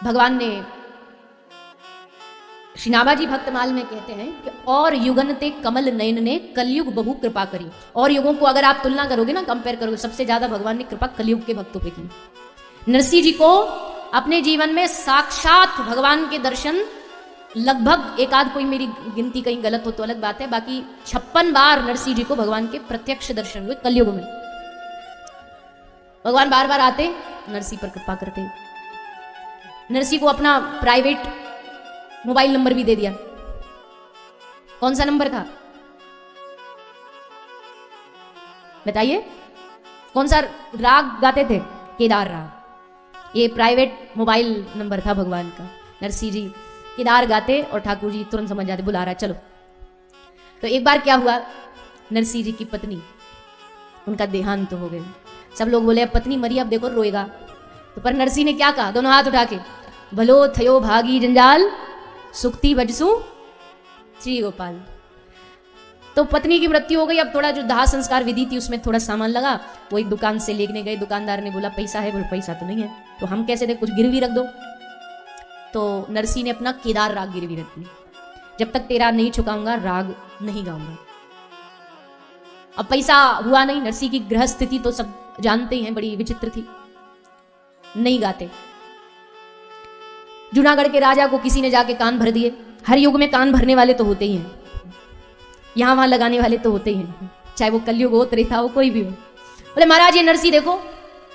भगवान ने श्री नाभाजी भक्तमाल में कहते हैं कि और युगनते कमल नयन ने कलयुग बहु कृपा करी। और युगों को अगर आप तुलना करोगे ना, कंपेयर करोगे, सबसे ज्यादा भगवान ने कृपा कलयुग के भक्तों पे की। नरसिंह जी को अपने जीवन में साक्षात भगवान के दर्शन लगभग, एक आध कोई मेरी गिनती कहीं गलत हो तो अलग बात है, बाकी 56 बार नरसिंह जी को भगवान के प्रत्यक्ष दर्शन हुए कलयुग में। भगवान बार बार आते, नरसिंह पर कृपा करते। नरसिंह को अपना प्राइवेट मोबाइल नंबर भी दे दिया। कौन सा नंबर था बताइए? कौन सा राग गाते थे? केदार राग। ये प्राइवेट मोबाइल नंबर था भगवान का। नरसिंह जी केदार गाते और ठाकुर जी तुरंत समझ जाते, बुला रहा है चलो। तो एक बार क्या हुआ, नरसिंह जी की पत्नी, उनका देहांत तो हो गया। सब लोग बोले अब पत्नी मरी, अब देखो रोएगा। तो पर नरसिंह ने क्या कहा, दोनों हाथ उठा के, भलो थयो भागी जंजाल सुक्ति बजसु श्री गोपाल। तो पत्नी की मृत्यु हो गई। अब थोड़ा जो दाह संस्कार विधि थी उसमें थोड़ा सामान लगा। वो एक दुकान से लेने गए, दुकानदार ने बोला पैसा है? बोले पैसा तो नहीं है। तो हम कैसे दे, कुछ गिरवी रख दो। तो नरसिंह ने अपना केदार राग गिरवी रख दी, जब तक तेरा नहीं चुकाऊंगा राग नहीं गाऊंगा। अब पैसा हुआ नहीं। नरसिंह की ग्रह स्थिति तो सब जानते हैं, बड़ी विचित्र थी, नहीं गाते। जूनागढ़ के राजा को किसी ने जाके कान भर दिए। हर युग में कान भरने वाले तो होते ही हैं, यहां वहां लगाने वाले तो होते ही हैं, चाहे वो कलयुग हो, त्रेता हो, कोई भी हो। बोले महाराज ये नरसिंह देखो,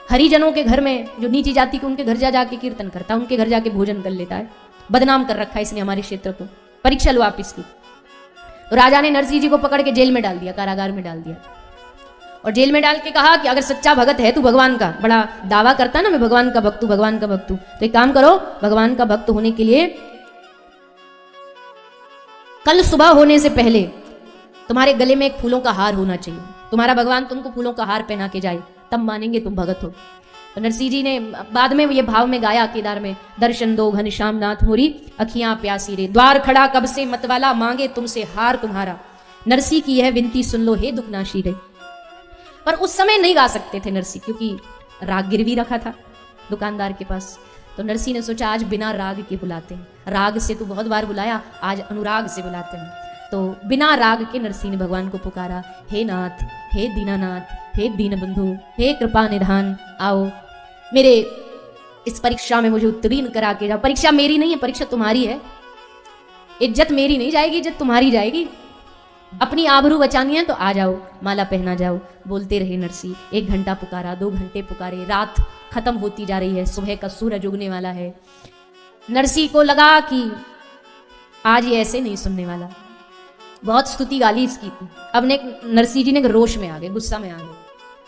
हरिजनों के घर में, जो नीची जाति के उनके घर जा जाके कीर्तन करता है, उनके घर जाके भोजन कर लेता है, बदनाम कर रखा है इसने हमारे क्षेत्र को, परीक्षा लो आप इसकी। तो राजा ने नरसिंह जी को पकड़ के जेल में डाल दिया, कारागार में डाल दिया। और जेल में डाल के कहा कि अगर सच्चा भगत है तू, भगवान का बड़ा दावा करता ना, मैं भगवान का भक्त हूं, भगवान का भक्त हूं, तो एक काम करो, भगवान का भक्त होने के लिए कल सुबह होने से पहले तुम्हारे गले में एक फूलों का हार होना चाहिए। तुम्हारा भगवान तुमको फूलों का हार पहना के जाए, तब मानेंगे तुम भगत हो। तो नरसिंह जी ने बाद में ये भाव में गाया केदार में, दर्शन दो घनश्याम नाथ मोरी अखियां प्यासी रे, द्वार खड़ा कब से मतवाला मांगे तुमसे हार तुम्हारा, नरसिंह की यह विनती सुन लो हे दुखनाशी रे। पर उस समय नहीं गा सकते थे नरसिंह, क्योंकि राग गिरवी रखा था दुकानदार के पास। तो नरसिंह ने सोचा आज बिना राग के बुलाते हैं, राग से तो बहुत बार बुलाया, आज अनुराग से बुलाते हैं। तो बिना राग के नरसिंह ने भगवान को पुकारा, हे नाथ, हे दीनानाथ, हे दीनबंधु, हे कृपा निधान, आओ मेरे इस परीक्षा में मुझे उत्तीर्ण करा के जाओ। परीक्षा मेरी नहीं है, परीक्षा तुम्हारी है। इज्जत मेरी नहीं जाएगी, इज्जत तुम्हारी जाएगी। अपनी आबरू बचानी है तो आ जाओ, माला पहना जाओ। बोलते रहे नरसिंह, 1 घंटा पुकारा, 2 घंटे पुकारे, रात खत्म होती जा रही है, सुबह का सूरज उगने वाला है। नरसिंह को लगा कि आज ये ऐसे नहीं सुनने वाला, बहुत स्तुति गाली इसकी। अब ने नरसिंह जी ने रोष में आ गए, गुस्सा में आ गए,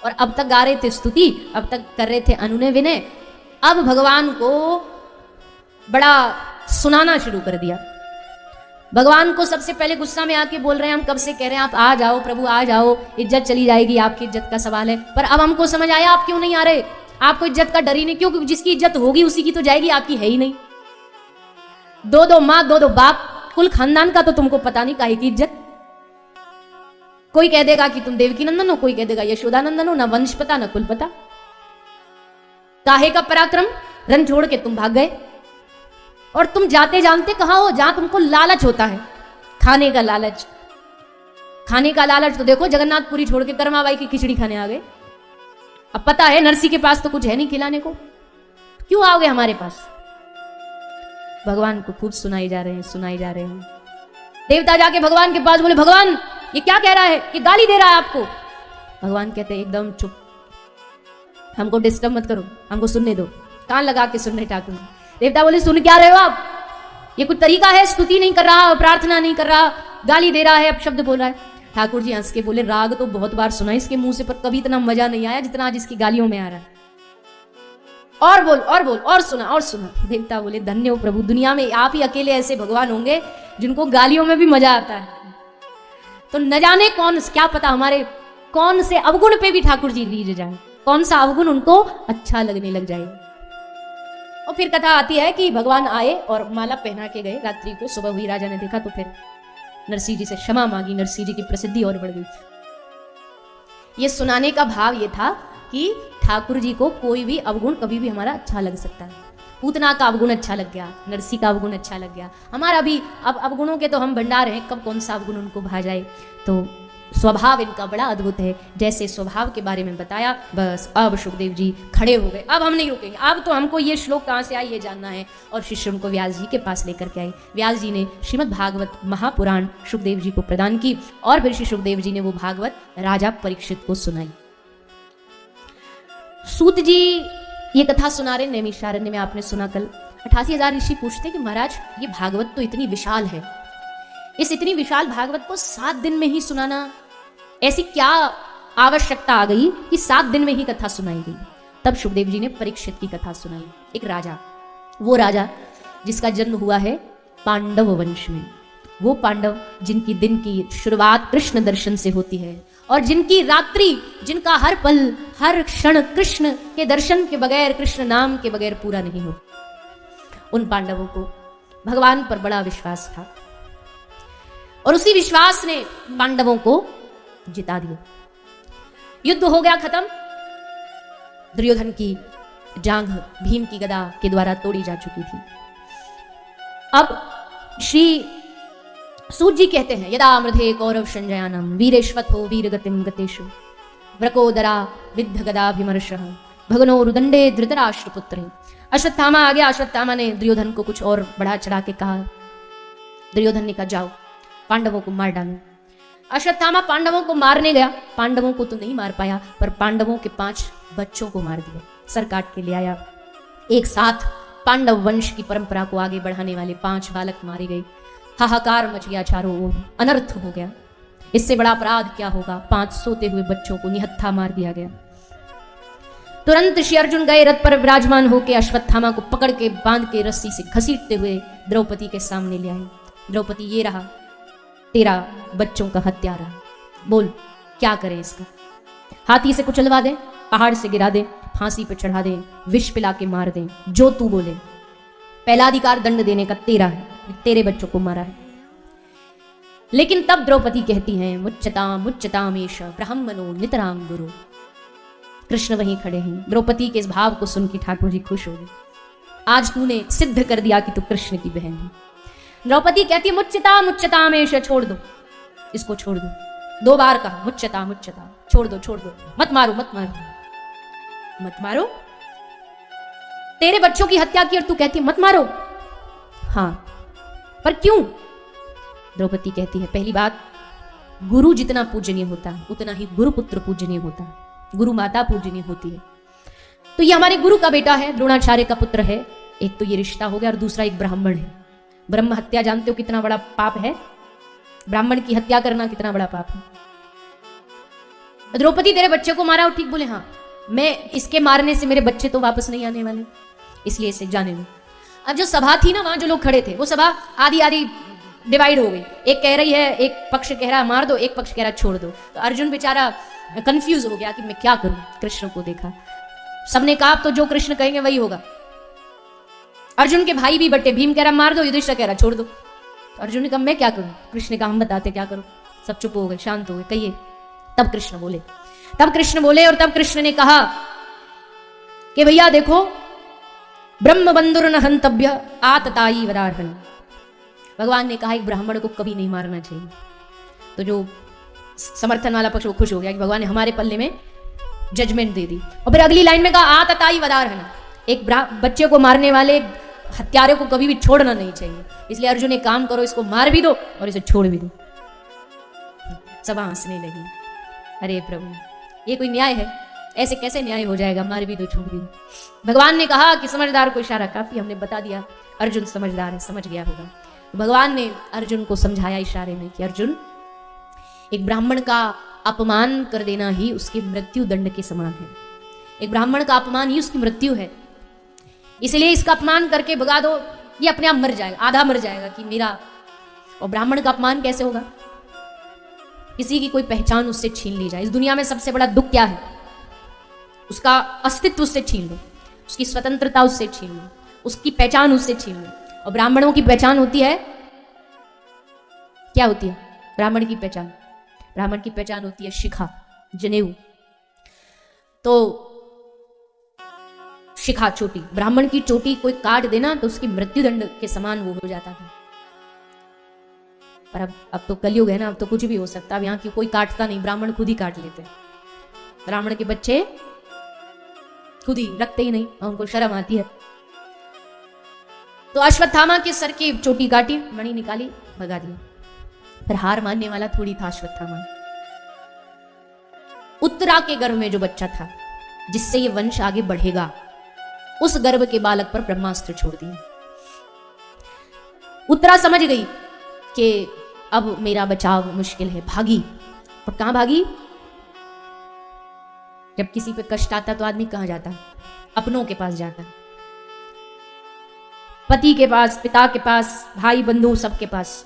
और अब तक गा रहे थे स्तुति, अब तक कर रहे थे अनुनय विनय, अब भगवान को बड़ा सुनाना शुरू कर दिया। भगवान को सबसे पहले गुस्सा में आके बोल रहे हैं, हम कब से कह रहे हैं आप आ जाओ प्रभु, आ जाओ, इज्जत चली जाएगी, आपकी इज्जत का सवाल है। पर अब हमको समझ आया आप क्यों नहीं आ रहे, आपको इज्जत का डर ही नहीं, क्योंकि जिसकी इज्जत होगी उसी की तो जाएगी, आपकी है ही नहीं। 2-2 माँ, 2-2 बाप, कुल खानदान का तो तुमको पता नहीं काहे की इज्जत। कोई कह देगा कि तुम देवकी नंदन हो, कोई कह देगा यशोदा नंदन हो, ना वंश पता ना कुल पता। काहे का पराक्रम, रन छोड़ के तुम भाग गए। और तुम जाते जानते कहां हो, जहां तुमको लालच होता है, खाने का लालच। खाने का लालच तो देखो जगन्नाथपुरी छोड़ के करमाबाई की खिचड़ी खाने आ गए। अब पता है नरसिंह के पास तो कुछ है नहीं खिलाने को, क्यों आओगे हमारे पास। भगवान को खूब सुनाई जा रहे हैं, सुनाई जा रहे हैं। देवता जाके भगवान के पास बोले, भगवान ये क्या कह रहा है, ये गाली दे रहा है आपको। भगवान कहते हैं एकदम चुप, हमको डिस्टर्ब मत करो, हमको सुनने दो। कान लगा के सुन रहे ठाकुर। देवता बोले सुन क्या रहे हो आप, ये कुछ तरीका है, स्तुति नहीं कर रहा, प्रार्थना नहीं कर रहा, गाली दे रहा है, अब शब्द बोल रहा है। ठाकुर जी हंस के बोले, राग तो बहुत बार सुना इसके मुंह से, पर कभी इतना मजा नहीं आया जितना आज इसकी गालियों में आ रहा है। और बोल और बोल, और सुना और सुना। देवता बोले धन्य हो प्रभु, दुनिया में आप ही अकेले ऐसे भगवान होंगे जिनको गालियों में भी मजा आता है। तो न जाने कौन, क्या पता हमारे कौन से अवगुण पे भी ठाकुर जी रीझ जाए, कौन सा अवगुण उनको अच्छा लगने लग जाए। और फिर कथा आती है कि भगवान आए और माला पहना के गए। रात्रि को सुबह हुई, राजा ने देखा तो फिर नरसिंह जी से क्षमा मांगी। नरसिंह जी की प्रसिद्धि और बढ़ गई। ये सुनाने का भाव ये था कि ठाकुर जी को कोई भी अवगुण कभी भी हमारा अच्छा लग सकता है। पूतना का अवगुण अच्छा लग गया, नरसी का अवगुण अच्छा लग गया, हमारा भी अब अवगुणों के तो हम भंडार हैं, कब कौन सा अवगुण उनको भा जाए। तो स्वभाव इनका बड़ा अद्भुत है। जैसे स्वभाव के बारे में बताया, बस अब सुखदेव जी खड़े हो गए, अब हम नहीं रुकेंगे, अब तो हमको ये श्लोक कहाँ से आए ये जानना है। और शिष्य उनको व्यास जी के पास लेकर के आए। व्यास जी ने श्रीमद् भागवत महापुराण सुखदेव जी को प्रदान की और फिर श्री सुखदेव जी ने वो भागवत राजा परीक्षित को सुनाई। सूत जी ये कथा सुना रहे नैमिषारण्य में, आपने सुना कल 88,000 ऋषि पूछते कि महाराज ये भागवत तो इतनी विशाल है, इस इतनी विशाल भागवत को 7 दिन में ही सुनाना, ऐसी क्या आवश्यकता आ गई कि 7 दिन में ही कथा सुनाई गई। तब सुखदेव जी ने परीक्षित की कथा सुनाई। एक राजा, वो राजा जिसका जन्म हुआ है पांडव वंश में, वो पांडव जिनकी दिन की शुरुआत कृष्ण दर्शन से होती है और जिनकी रात्रि, जिनका हर पल हर क्षण कृष्ण के दर्शन के बगैर, कृष्ण नाम के बगैर पूरा नहीं हो। उन पांडवों को भगवान पर बड़ा विश्वास था और उसी विश्वास ने पांडवों को जिता दिया। युद्ध हो गया खत्म, दुर्योधन की जांघ भीम की गदा के द्वारा तोड़ी जा चुकी थी। अब श्री सूत जी कहते हैं, यदा मृधे कौरव संजयानम वीरेश्वत हो वीर गतिम गतेषु व्रकोदरा विद्ध गदाभिमर्शः भगनो रुदंडे धृतराष्ट्र पुत्र। अश्वत्थामा आ गया। अश्वत्थामा ने दुर्योधन को कुछ और बढ़ा चढ़ा के कहा। दुर्योधन ने कहा जाओ पांडवों को मार डालो। अश्वत्थामा पांडवों को मारने गया, पांडवों को तो नहीं मार पाया पर पांडवों के 5 बच्चों को मार दिया, सर काट के ले आया। एक साथ पांडव वंश की परंपरा को आगे बढ़ाने वाले 5 बालक मारे गए। हाहाकार मच गया चारों ओर, अनर्थ हो गया। इससे बड़ा अपराध क्या होगा, 5 सोते हुए बच्चों को निहत्था मार दिया गया। तुरंत श्री अर्जुन गए, रथ पर विराजमान होकर अश्वत्थामा को पकड़ के बांध के रस्सी से घसीटते हुए द्रौपदी के सामने ले आए। द्रौपदी ये रहा तेरा बच्चों का हत्यारा, बोल क्या करें इसका। हाथी से कुचलवा दे, पहाड़ से गिरा दे, फांसी पे चढ़ा दे, विष पिला के मार दे, जो तू बोले। पहला अधिकार दंड देने का तेरा है, तेरे बच्चों को मारा है। लेकिन तब द्रौपदी कहती हैं, मुच्यताम मुच्यतामेश ब्राह्मणो नितराम गुरु। कृष्ण वहीं खड़े हैं। द्रौपदी के इस भाव को सुन के ठाकुर जी खुश हो गए। आज तूने सिद्ध कर दिया कि तू कृष्ण की बहन है। द्रौपदी कहती मुच्यता मुच्यतामेश, छोड़ दो इसको, छोड़ दो। 2 बार कहा मुच्यता मुच्यता, छोड़ दो छोड़ दो, मत मारो मत मारो मत मारो। तेरे बच्चों की हत्या की और तू कहती मत मारो। हाँ पर क्यों? द्रौपदी कहती है, पहली बात, गुरु जितना पूजनीय होता है उतना ही गुरुपुत्र पूजनीय होता है, गुरु माता पूजनीय होती है। तो ये हमारे गुरु का बेटा है, द्रोणाचार्य का पुत्र है। एक तो ये रिश्ता हो गया और दूसरा एक ब्राह्मण है। ब्रह्म हत्या जानते हो कितना बड़ा पाप है, ब्राह्मण की हत्या करना कितना बड़ा पाप है। द्रौपदी तेरे बच्चे को मारा और ठीक बोले, हाँ मैं इसके मारने से मेरे बच्चे तो वापस नहीं आने वाले, इसलिए इसे जाने दो। अब जो सभा थी ना, वहां जो लोग खड़े थे, वो सभा आधी आधी डिवाइड हो गई। एक कह रही है, एक पक्ष कह रहा मार दो, एक पक्ष कह रहा छोड़ दो। तो अर्जुन बेचारा कंफ्यूज हो गया कि मैं क्या करूं। कृष्ण को देखा, सबने कहा तो जो कृष्ण कहेंगे वही होगा। अर्जुन के भाई भी बटे, भीम कह रहा मार दो, युधिष्ठिर कह रहा छोड़ दो। तो अर्जुन ने कहा मैं क्या करूं? कृष्ण ने कहा हम बताते क्या करो। सब चुप हो गए, शांत हो गए, कहिए। तब कृष्ण बोले, और तब कृष्ण ने कहा कि भैया देखो, ब्रह्म बंधुर न हंतव्य आतताई वरार्हन। भगवान ने कहा एक ब्राह्मण को कभी नहीं मारना चाहिए। तो जो समर्थन वाला पक्ष वो खुश हो गया कि भगवान ने हमारे पल्ले में जजमेंट दे दी। और फिर अगली लाइन में कहा आतताई वदारहन, एक बच्चे को मारने वाले हत्यारे को कभी भी छोड़ना नहीं चाहिए। इसलिए अर्जुन एक काम करो, इसको मार भी दो और इसे छोड़ भी दो। सब हंसने लगी, अरे प्रभु ये कोई न्याय है? ऐसे कैसे न्याय हो जाएगा, मार भी दो छोड़ भी दो। भगवान ने कहा कि समझदार को इशारा काफी, हमने बता दिया, अर्जुन समझदार है, समझ गया होगा। भगवान ने अर्जुन को समझाया इशारे में कि अर्जुन, एक ब्राह्मण का अपमान कर देना ही उसकी मृत्यु दंड के समान है। एक ब्राह्मण का अपमान ही उसकी मृत्यु है, इसलिए इसका अपमान करके भगा दो, ये अपने आप मर जाएगा, आधा मर जाएगा कि मेरा। और ब्राह्मण का अपमान कैसे होगा? किसी की कोई पहचान उससे छीन ली जाए। इस दुनिया में सबसे बड़ा दुख क्या है? उसका अस्तित्व उससे छीन लो, उसकी स्वतंत्रता उससे छीन लो, उसकी पहचान उससे छीन लो। और ब्राह्मणों की पहचान होती है, क्या होती है ब्राह्मण की पहचान? ब्राह्मण की पहचान होती है शिखा, जनेऊ। तो शिखा चोटी, ब्राह्मण की चोटी कोई काट देना तो उसकी मृत्युदंड के समान वो हो जाता था। पर अब तो कलयुग है ना, अब तो कुछ भी हो सकता है। अब यहाँ की कोई काटता नहीं, ब्राह्मण खुद ही काट लेते हैं। ब्राह्मण के बच्चे खुद ही रखते ही नहीं, उनको शर्म आती है। तो अश्वत्थामा के सर की चोटी काटी, मणि निकाली, भगा दिया। पर हार मानने वाला थोड़ी था अश्वत्थामा। उत्तरा के गर्भ में जो बच्चा था जिससे ये वंश आगे बढ़ेगा, उस गर्भ के बालक पर ब्रह्मास्त्र छोड़ दिया। उत्तरा समझ गई कि अब मेरा बचाव मुश्किल है, भागी। और कहां भागी? जब किसी पे कष्ट आता तो आदमी कहां जाता? अपनों के पास जाता, पति के पास, पिता के पास, भाई बंधु सबके पास।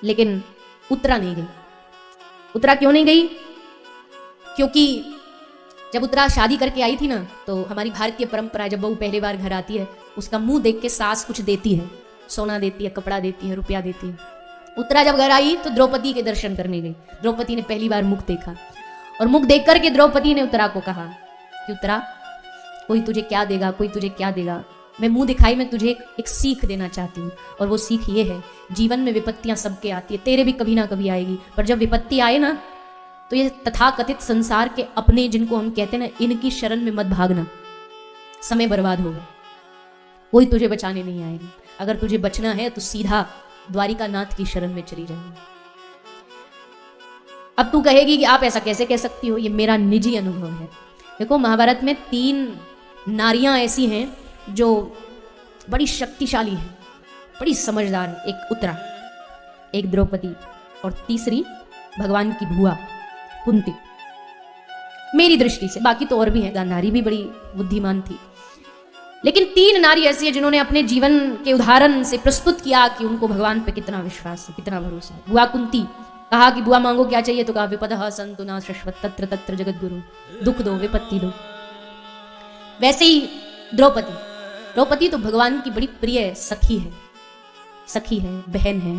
लेकिन उत्तरा नहीं गई। उत्तरा क्यों नहीं गई? क्योंकि जब उत्तरा शादी करके आई थी ना, तो हमारी भारतीय परंपरा, जब बहू पहली बार घर आती है, उसका मुंह देख के सास कुछ देती है, सोना देती है, कपड़ा देती है, रुपया देती है। उत्तरा जब घर आई तो द्रौपदी के दर्शन करने गई। द्रौपदी ने पहली बार मुख देखा, और मुख देख करके द्रौपदी ने उत्तरा को कहा कि उत्तरा, कोई तुझे क्या देगा, कोई तुझे क्या देगा, मैं मुंह दिखाई में तुझे एक सीख देना चाहती हूँ। और वो सीख ये है, जीवन में विपत्तियां सबके आती है, तेरे भी कभी ना कभी आएगी। पर जब विपत्ति आए ना, तो ये तथाकथित संसार के अपने, जिनको हम कहते हैं ना, इनकी शरण में मत भागना, समय बर्बाद होगा, कोई तुझे बचाने नहीं आएगी। अगर तुझे बचना है तो सीधा द्वारिका नाथ की शरण में चली जाएगी। अब तू कहेगी कि आप ऐसा कैसे कह सकती हो, ये मेरा निजी अनुभव है। देखो, महाभारत में 3 नारियां ऐसी हैं जो बड़ी शक्तिशाली हैं, बड़ी समझदार है। एक उत्तरा, एक द्रौपदी, और तीसरी भगवान की बुआ कुंती। मेरी दृष्टि से, बाकी तो और भी है, गांधारी भी बड़ी बुद्धिमान थी। लेकिन 3 नारी ऐसी है जिन्होंने अपने जीवन के उदाहरण से प्रस्तुत किया कि उनको भगवान पे कितना विश्वास है, कितना भरोसा है। बुआ कुंती, कहा कि बुआ मांगो क्या चाहिए, तो कहा विपदः सन्तु न शश्वत् तत्र तत्र जगत गुरु, दुख दो, विपत्ति दो। वैसे ही द्रौपदी, द्रौपदी तो भगवान की बड़ी प्रिय सखी है, बहन है।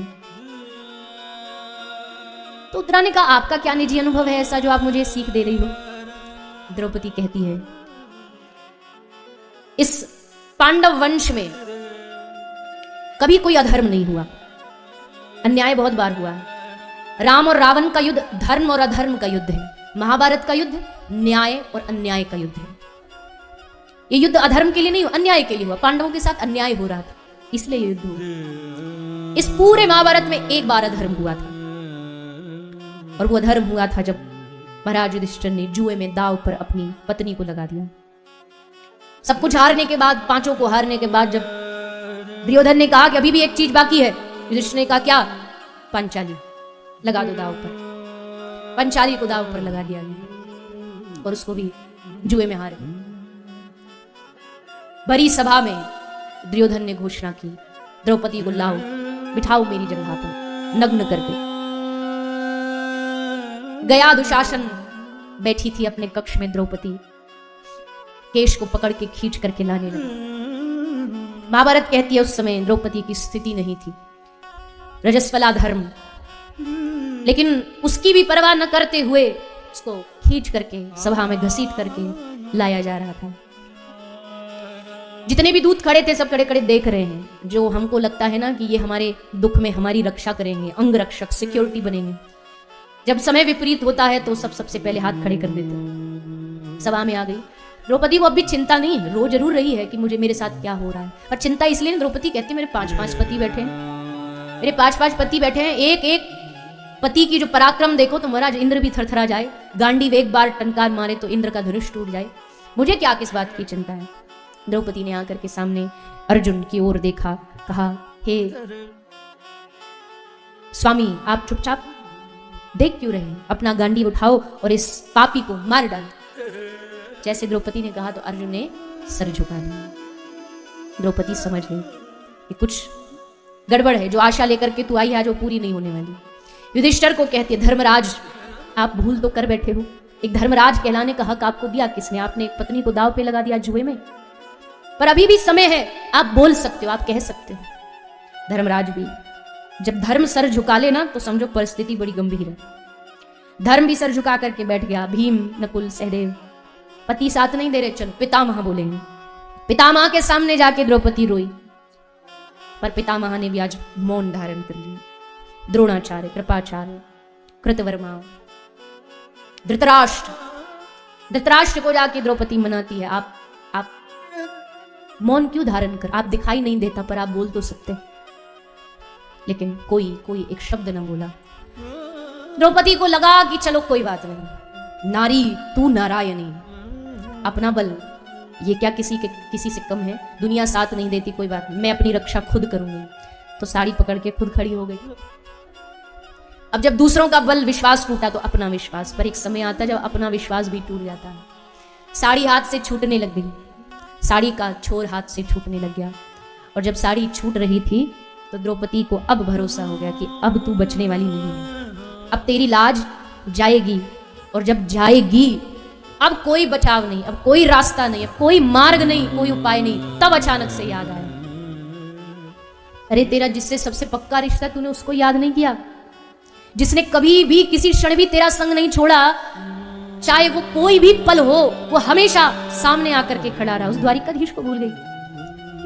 तो उत्तरा ने कहा, आपका क्या निजी अनुभव है ऐसा जो आप मुझे सीख दे रही हो? द्रौपदी कहती है, इस पांडव वंश में कभी कोई अधर्म नहीं हुआ, अन्याय बहुत बार हुआ है। राम और रावण का युद्ध धर्म और अधर्म का युद्ध है। महाभारत का युद्ध न्याय और अन्याय का युद्ध है। ये युद्ध अधर्म के लिए नहीं हुआ, अन्याय के लिए हुआ। पांडवों के साथ अन्याय हो रहा था, इसलिए युद्ध हुआ। इस पूरे महाभारत में एक बार अधर्म हुआ था, और वो अधर्म हुआ था जब महाराज युधिष्ठिर ने जुए में दांव पर अपनी पत्नी को लगा दिया। सब कुछ हारने के बाद, 5 को हारने के बाद, जब दुर्योधन ने कहा कि अभी भी एक चीज बाकी है, युधिष्ठिर ने कहा क्या? पांचाली लगा दो दांव पर। पांचाली को दांव पर लगा दिया गया और उसको भी जुए में हारे। बड़ी सभा में दुर्योधन ने घोषणा की, द्रौपदी को लाओ, बिठाओ मेरी जगह पर, नग्न करके। गया दुशासन बैठी थी अपने कक्ष में, द्रौपदी केश को पकड़ के खींच करके लाने लगी। महाभारत कहती है उस समय द्रौपदी की स्थिति नहीं थी, रजस्वला धर्म, लेकिन उसकी भी परवाह न करते हुए उसको खींच करके सभा में घसीट करके लाया जा रहा था। जितने भी दूत खड़े थे सब खड़े खड़े देख रहे हैं। जो हमको लगता है ना कि ये हमारे दुख में हमारी रक्षा करेंगे, अंग रक्षक, सिक्योरिटी बनेंगे, जब समय विपरीत होता है तो सबसे पहले हाथ खड़े कर देते हैं। सभा में आ गई द्रौपदी को। अब भी चिंता नहीं है, रो जरूर रही है कि मेरे साथ क्या हो रहा है, पर चिंता इसलिए द्रौपदी कहती मेरे 5 पति बैठे हैं, मेरे 5 पति बैठे हैं। एक एक पति की जो पराक्रम देखो तो महाराज इंद्र भी थरथरा जाए, गांडीव एक बार टंकार मारे तो इंद्र का धनुष टूट जाए। मुझे क्या किस बात की चिंता है? द्रौपदी ने आकर के सामने अर्जुन की ओर देखा, कहा हे स्वामी, आप चुपचाप देख क्यों रहे? अपना गांडीव उठाओ और इस पापी को मार डाल। जैसे द्रौपदी ने कहा तो अर्जुन ने सर झुका दिया। द्रौपदी समझ गई कि कुछ गड़बड़ है, जो आशा लेकर के तू आई है जो पूरी नहीं होने वाली। युधिष्ठिर को कहती है, धर्मराज आप भूल तो कर बैठे हो, एक धर्मराज कहलाने का हक आपको दिया किसने? आपने एक पत्नी को दांव पे लगा दिया जुए में। पर अभी भी समय है, आप बोल सकते हो, आप कह सकते हो। धर्मराज भी जब धर्म सर झुका लेना तो समझो परिस्थिति बड़ी गंभीर है। धर्म भी सर झुका करके बैठ गया। भीम, नकुल, सहदेव, पति साथ नहीं दे रहे, चलो पितामह बोलेंगे। पितामह के सामने जाके द्रौपदी रोई, पर पितामह ने भी आज मौन धारण कर लिया। द्रोणाचार्य, कृपाचार्य, कृतवर्मा, धृतराष्ट्र को जाके द्रौपदी मनाती है, आप मौन क्यों धारण कर, आप दिखाई नहीं देता पर आप बोल तो सकते। लेकिन कोई एक शब्द न बोला। द्रौपदी को लगा कि चलो कोई बात नहीं, नारी तू नारायणी, अपना बल ये क्या किसी से कम है, दुनिया साथ नहीं देती, कोई बात नहीं, मैं अपनी रक्षा खुद करूंगी। तो साड़ी पकड़ के खुद खड़ी हो गई। अब जब दूसरों का बल विश्वास टूटा तो अपना विश्वास, पर एक समय आता जब अपना विश्वास भी टूट जाता है। साड़ी हाथ से छूटने लग गई, साड़ी का छोर हाथ से छूटने लग गया। और जब साड़ी छूट रही थी तो द्रौपदी को अब भरोसा हो गया कि अब तू बचने वाली नहीं है, अब तेरी लाज जाएगी। और जब जाएगी अब कोई बचाव नहीं, अब कोई रास्ता नहीं, अब कोई मार्ग नहीं, कोई उपाय नहीं। तब अचानक से याद आया, अरे तेरा जिससे सबसे पक्का रिश्ता, तूने उसको याद नहीं किया, जिसने कभी भी किसी क्षण भी तेरा संग नहीं छोड़ा, चाहे वो कोई भी पल हो, वो हमेशा सामने आकर के खड़ा रहा। उस द्वारिकाधीश को भूल गई।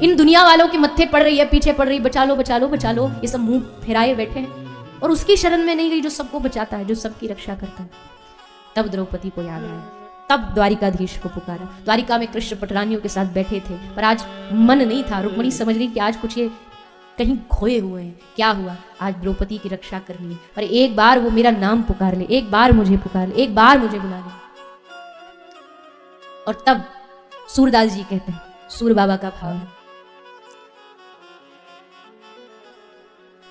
इन दुनिया वालों के मत्थे पड़ रही है, पीछे पड़ रही, बचा लो बचा लो बचा लो, ये सब मुंह फिराए बैठे हैं, और उसकी शरण में नहीं गई जो सबको बचाता है, जो सबकी रक्षा करता है। तब द्रौपदी को याद आया, तब द्वारिकाधीश को पुकारा। द्वारिका में कृष्ण पटरानियों के साथ बैठे थे, पर आज मन नहीं था। रुक्मिणी समझ गई कि आज कुछ ये कहीं खोए हुए हैं। क्या हुआ, आज द्रौपदी की रक्षा करनी है, पर एक बार वो मेरा नाम पुकार ले, एक बार मुझे पुकार ले, एक बार मुझे बुला ले। और तब सूरदास जी कहते हैं, सूर बाबा का भाव है,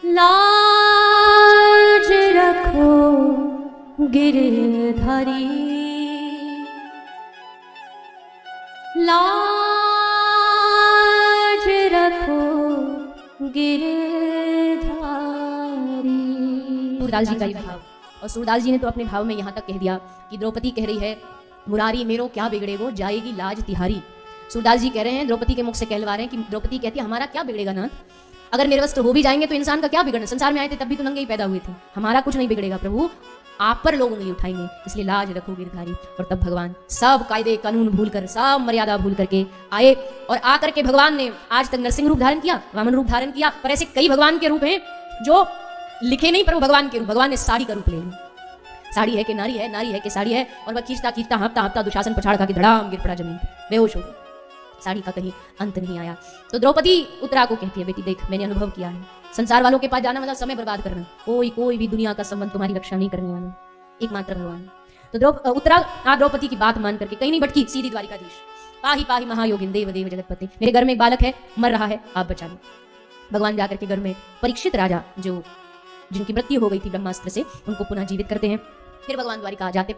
लाज रखो गिरधारी, लाज रखो गिरधारी। सूरदास जी का ये भाव, और सूरदास जी ने तो अपने भाव में यहां तक कह दिया कि द्रौपदी कह रही है, मुरारी मेरो क्या बिगड़े वो, जाएगी लाज तिहारी। सूरदास जी कह रहे हैं, द्रौपदी के मुख से कहलवा रहे हैं कि द्रौपदी कहती है, हमारा क्या बिगड़ेगा नाथ, अगर मेरे वस्त्र हो भी जाएंगे तो इंसान का क्या बिगड़ना, संसार में आए थे तब भी तो नंगे ही पैदा हुए थे, हमारा कुछ नहीं बिगड़ेगा प्रभु, आप पर लोग उंगली उठाएंगे, इसलिए लाज रखो गिरधारी। और तब भगवान सब कायदे कानून भूलकर, सब मर्यादा भूल करके आए, और आकर के भगवान ने आज तक नरसिंह रूप धारण किया, वामन रूप धारण किया, पर ऐसे कई भगवान के रूप हैं जो लिखे नहीं, पर वो भगवान के रूप, भगवान ने साड़ी का रूप ले लिया। साड़ी है कि नारी है, नारी है कि साड़ी है, और वह खींचता खींचता हाँपता दुशासन पछाड़ खा के धड़ाम गिर पड़ा जमीन, बेहोश हो गया। साड़ी का कहीं अंत नहीं आया। तो द्रौपदी उत्तरा को कहती है, बेटी देख मैंने अनुभव किया है, संसार वालों के पास जाना मतलब समय बर्बाद करना, कोई भी दुनिया का संबंध तुम्हारी रक्षा नहीं करने वाला, एकमात्र भगवान। तो उत्तरा द्रौपदी की बात मान करके कहीं नहीं भटकी, सीधी द्वारिकाधीश, पाही पाही महायोगिन देव देव जगतपते, मेरे घर में एक बालक है, मर रहा है, आप बचा लो। भगवान जाकर के घर में परीक्षित राजा, जो जिनकी मृत्यु हो गई थी ब्रह्मास्त्र से, उनको पुनः जीवित करते हैं। फिर भगवान द्वारिका आ जाते।